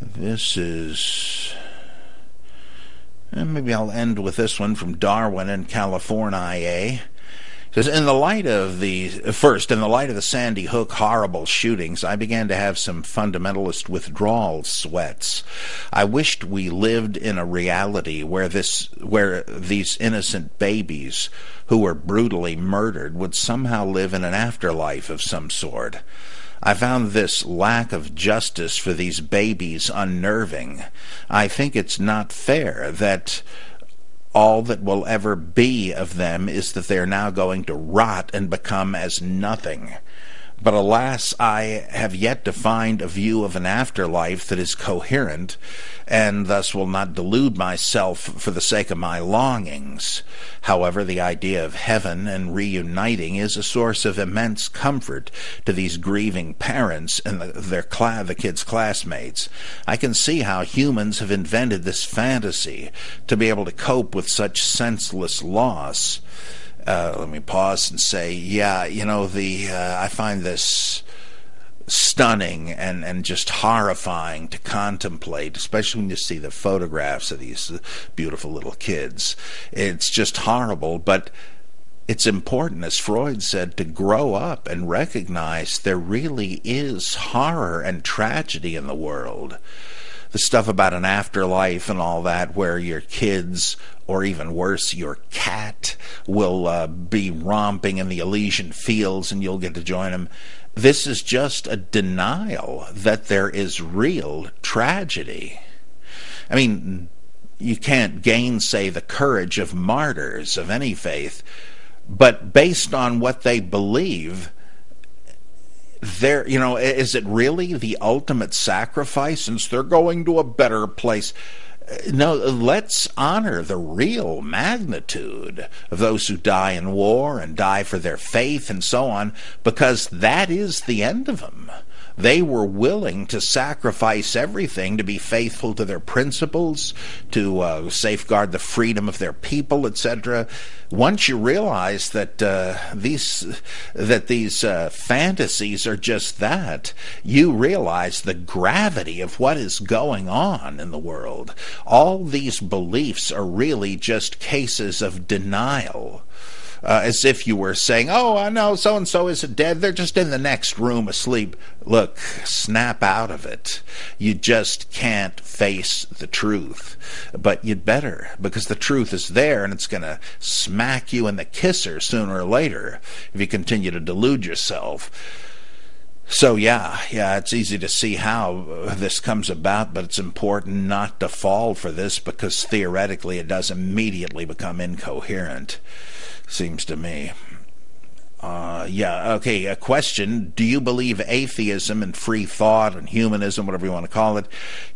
This is... maybe I'll end with this one from Darwin in California. It says, in the light of the Sandy Hook horrible shootings, I began to have some fundamentalist withdrawal sweats. I wished we lived in a reality where these innocent babies who were brutally murdered would somehow live in an afterlife of some sort. I found this lack of justice for these babies unnerving. I think it's not fair that all that will ever be of them is that they are now going to rot and become as nothing. But alas, I have yet to find a view of an afterlife that is coherent, and thus will not delude myself for the sake of my longings. However, the idea of heaven and reuniting is a source of immense comfort to these grieving parents and the kids' classmates. I can see how humans have invented this fantasy to be able to cope with such senseless loss. Let me pause and say, I find this stunning and just horrifying to contemplate, especially when you see the photographs of these beautiful little kids. It's just horrible, but it's important, as Freud said, to grow up and recognize there really is horror and tragedy in the world. The stuff about an afterlife and all that, where your kids, or even worse, your cat, will be romping in the Elysian fields and you'll get to join them. This is just a denial that there is real tragedy. I mean, you can't gainsay the courage of martyrs of any faith, but based on what they believe, is it really the ultimate sacrifice since they're going to a better place? No, let's honor the real magnitude of those who die in war and die for their faith and so on, because that is the end of them. They were willing to sacrifice everything to be faithful to their principles, to safeguard the freedom of their people, etc. Once you realize that these fantasies are just that, you realize the gravity of what is going on in the world. All these beliefs are really just cases of denial. As if you were saying, oh, I know so-and-so isn't dead, they're just in the next room asleep. Look, snap out of it. You just can't face the truth. But you'd better, because the truth is there, and it's going to smack you in the kisser sooner or later if you continue to delude yourself. So yeah, it's easy to see how this comes about, but it's important not to fall for this, because theoretically it does immediately become incoherent, seems to me. A question. Do you believe atheism and free thought and humanism, whatever you want to call it,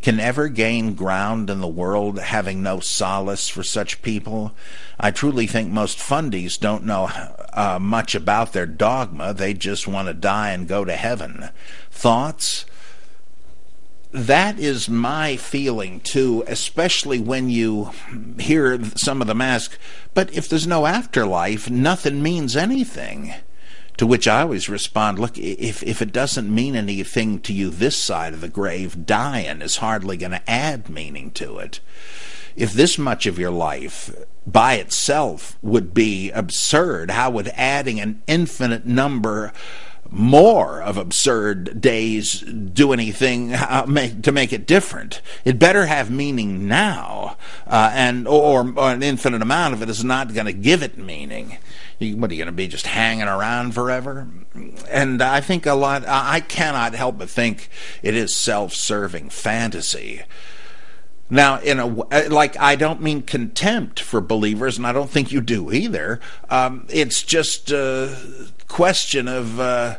can ever gain ground in the world, having no solace for such people? I truly think most fundies don't know much about their dogma. They just want to die and go to heaven. Thoughts? That is my feeling, too, especially when you hear some of them ask, but if there's no afterlife, nothing means anything. To which I always respond, look, if it doesn't mean anything to you this side of the grave, dying is hardly going to add meaning to it. If this much of your life by itself would be absurd, how would adding an infinite number more of absurd days do anything to make it different? It better have meaning now, or an infinite amount of it is not going to give it meaning. What are you going to be, just hanging around forever? And I think I cannot help but think it is self-serving fantasy. Now, I don't mean contempt for believers, and I don't think you do either. It's just a question of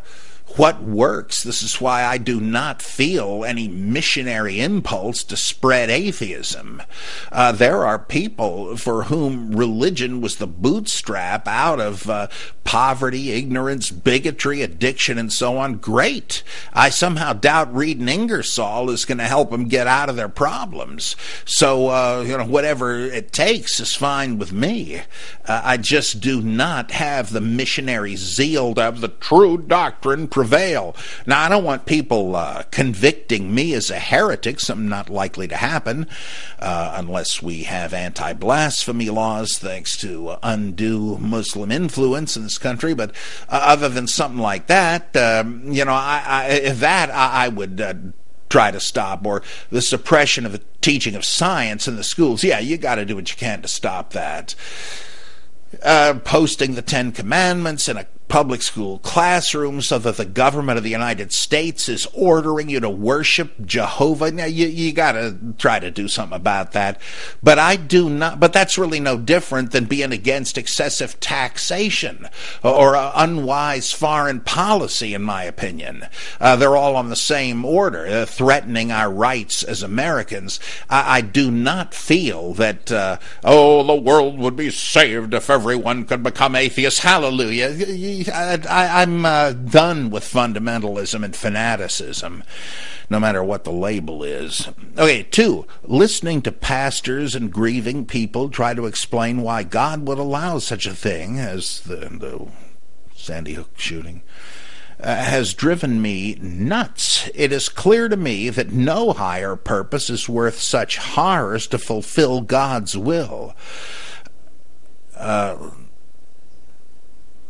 what works. This is why I do not feel any missionary impulse to spread atheism. There are people for whom religion was the bootstrap out of poverty, ignorance, bigotry, addiction, and so on. Great. I somehow doubt reading Ingersoll is going to help them get out of their problems. So, whatever it takes is fine with me. I just do not have the missionary zeal to have the true doctrine prevail. Now, I don't want people convicting me as a heretic, something not likely to happen unless we have anti-blasphemy laws thanks to undue Muslim influence in this country. But other than something like that, I would try to stop, or the suppression of the teaching of science in the schools. Yeah, you got to do what you can to stop that. Posting the Ten Commandments in a public school classroom so that the government of the United States is ordering you to worship Jehovah. Now, you got to try to do something about that. But I do not. But that's really no different than being against excessive taxation or unwise foreign policy, in my opinion. They're all on the same order, threatening our rights as Americans. I do not feel that, the world would be saved if everyone could become atheists. Hallelujah. I'm done with fundamentalism and fanaticism, no matter what the label is. Okay, 2, listening to pastors and grieving people try to explain why God would allow such a thing as the Sandy Hook shooting has driven me nuts. It is clear to me that no higher purpose is worth such horrors to fulfill God's will.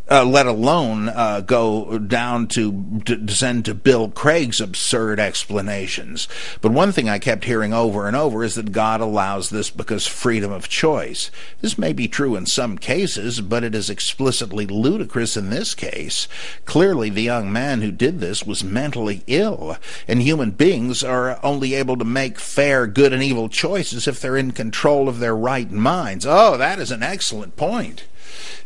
Let alone go down to descend to Bill Craig's absurd explanations. But one thing I kept hearing over and over is that God allows this because freedom of choice. This may be true in some cases, but it is explicitly ludicrous in this case. Clearly, the young man who did this was mentally ill, and human beings are only able to make fair good and evil choices if they're in control of their right minds. Oh, that is an excellent point.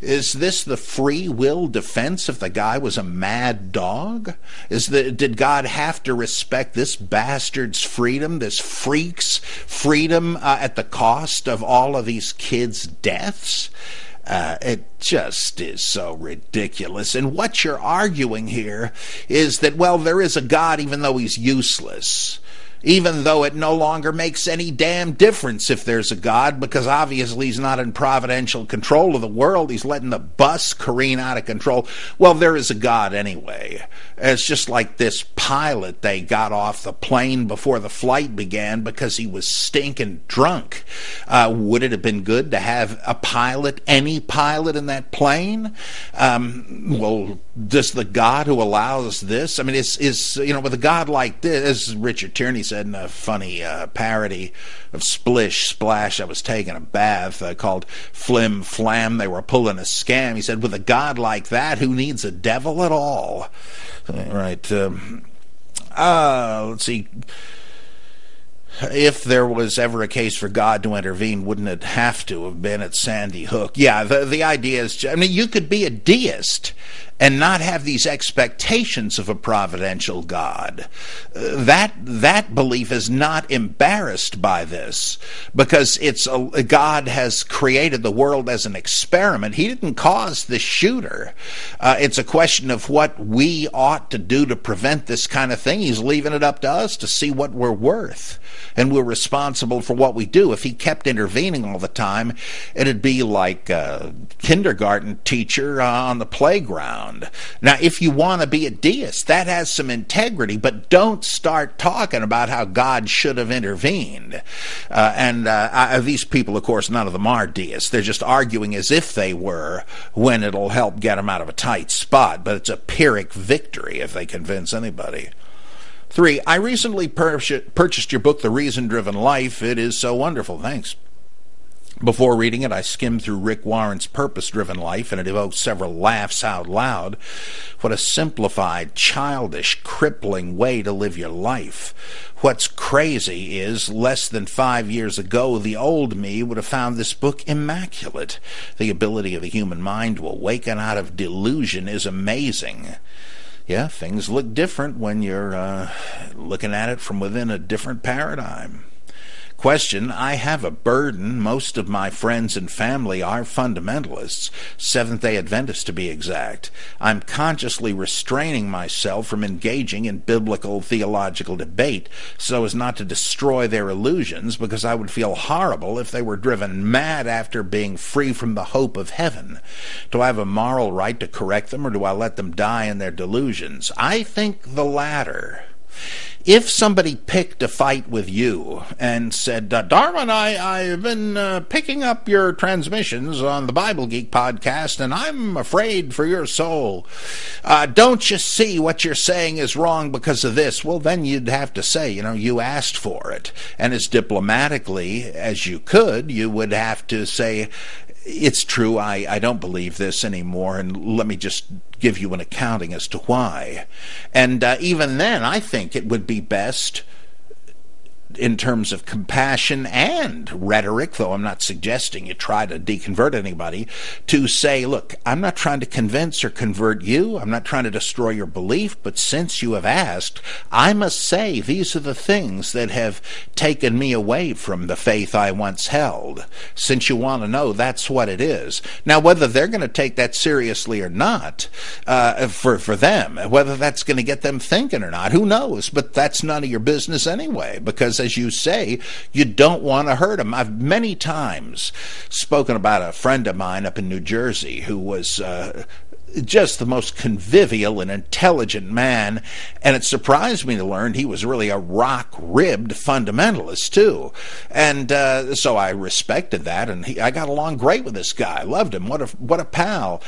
Is this the free will defense if the guy was a mad dog? Did God have to respect this bastard's freedom, this freak's freedom, at the cost of all of these kids' deaths? It just is so ridiculous. And what you're arguing here is that, well, there is a God even though he's useless. Even though it no longer makes any damn difference if there's a God, because obviously he's not in providential control of the world. He's letting the bus careen out of control. Well, there is a God anyway. It's just like this pilot they got off the plane before the flight began because he was stinking drunk. Would it have been good to have a pilot, any pilot in that plane? Well, does the God who allows this, I mean, with a God like this, as Richard Tierney said in a funny parody of Splish Splash, I was taking a bath, called Flim Flam, they were pulling a scam. He said, with a God like that, who needs a devil at all? Right. Let's see. If there was ever a case for God to intervene, wouldn't it have to have been at Sandy Hook? Yeah, the idea is, I mean, you could be a deist and not have these expectations of a providential God. That belief is not embarrassed by this, because God has created the world as an experiment. He didn't cause the shooter. It's a question of what we ought to do to prevent this kind of thing. He's leaving it up to us to see what we're worth, and we're responsible for what we do. If he kept intervening all the time, it'd be like a kindergarten teacher on the playground. Now, if you want to be a deist, that has some integrity, but don't start talking about how God should have intervened. These people, of course, none of them are deists. They're just arguing as if they were, when it'll help get them out of a tight spot. But it's a Pyrrhic victory if they convince anybody. 3, I recently purchased your book, The Reason-Driven Life. It is so wonderful. Thanks. Before reading it, I skimmed through Rick Warren's Purpose-Driven Life, and it evoked several laughs out loud. What a simplified, childish, crippling way to live your life. What's crazy is, less than 5 years ago, the old me would have found this book immaculate. The ability of the human mind to awaken out of delusion is amazing. Yeah, things look different when you're looking at it from within a different paradigm. Question: I have a burden. Most of my friends and family are fundamentalists, Seventh-day Adventists to be exact. I'm consciously restraining myself from engaging in biblical theological debate so as not to destroy their illusions, because I would feel horrible if they were driven mad after being free from the hope of heaven. Do I have a moral right to correct them, or do I let them die in their delusions? I think the latter. If somebody picked a fight with you and said, Darwin, I've been picking up your transmissions on the Bible Geek podcast, and I'm afraid for your soul. Don't you see what you're saying is wrong because of this? Well, then you'd have to say, you asked for it. And as diplomatically as you could, you would have to say, it's true, I don't believe this anymore, and let me just give you an accounting as to why. And even then, I think it would be best, in terms of compassion and rhetoric, though I'm not suggesting you try to deconvert anybody, to say, look, I'm not trying to convince or convert you, I'm not trying to destroy your belief, but since you have asked, I must say these are the things that have taken me away from the faith I once held. Since you want to know, that's what it is. Now, whether they're going to take that seriously or not, for them, whether that's going to get them thinking or not, who knows? But that's none of your business anyway, because as you say, you don't want to hurt them. I've many times spoken about a friend of mine up in New Jersey who was just the most convivial and intelligent man, and it surprised me to learn he was really a rock-ribbed fundamentalist too. And so I respected that, and I got along great with this guy. I loved him. What a pal.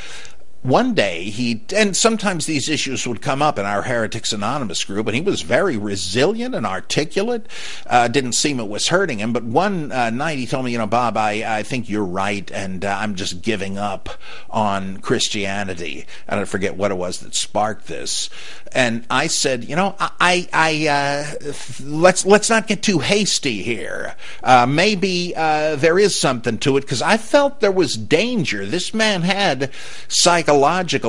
One day, and sometimes these issues would come up in our Heretics Anonymous group, and he was very resilient and articulate. Didn't seem it was hurting him, but one night he told me, Bob, I think you're right, and I'm just giving up on Christianity. I don't forget what it was that sparked this. And I said, let's not get too hasty here. Maybe there is something to it, because I felt there was danger. This man had psychological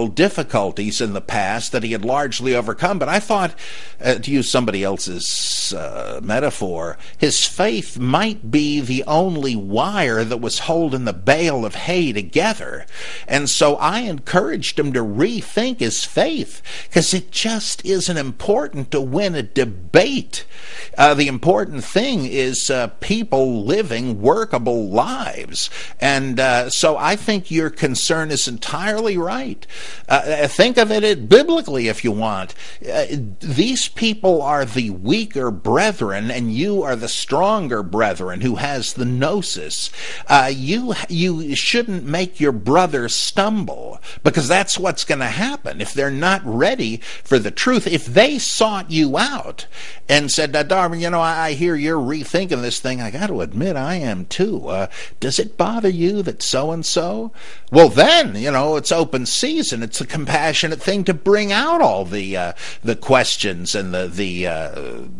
difficulties in the past that he had largely overcome, but I thought, to use somebody else's metaphor, his faith might be the only wire that was holding the bale of hay together. And so I encouraged him to rethink his faith, because it just isn't important to win a debate. The important thing is people living workable lives. And so I think your concern is entirely right. Think of it biblically if you want. These people are the weaker brethren, and you are the stronger brethren who has the gnosis. You shouldn't make your brother stumble, because that's what's going to happen if they're not ready for the truth. If they sought you out and said, Darwin, I hear you're rethinking this thing. I got to admit, I am too. Does it bother you that so-and-so? Well, then, it's open season. It's a compassionate thing to bring out all the questions and the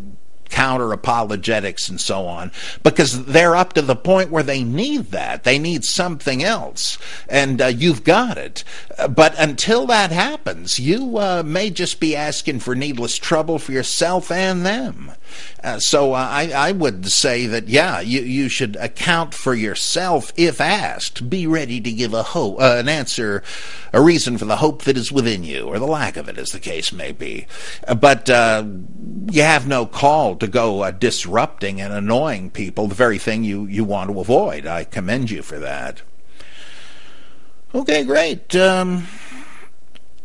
counter apologetics and so on, because they're up to the point where they need that. They need something else, and you've got it. But until that happens, you may just be asking for needless trouble for yourself and them. So I would say that, you should account for yourself if asked. Be ready to give an answer, a reason for the hope that is within you, or the lack of it, as the case may be. But you have no call to go disrupting and annoying people, the very thing you want to avoid. I commend you for that. Okay, great.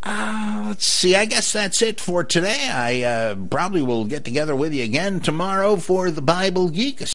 Let's see, I guess that's it for today. I probably will get together with you again tomorrow for the Bible Geek.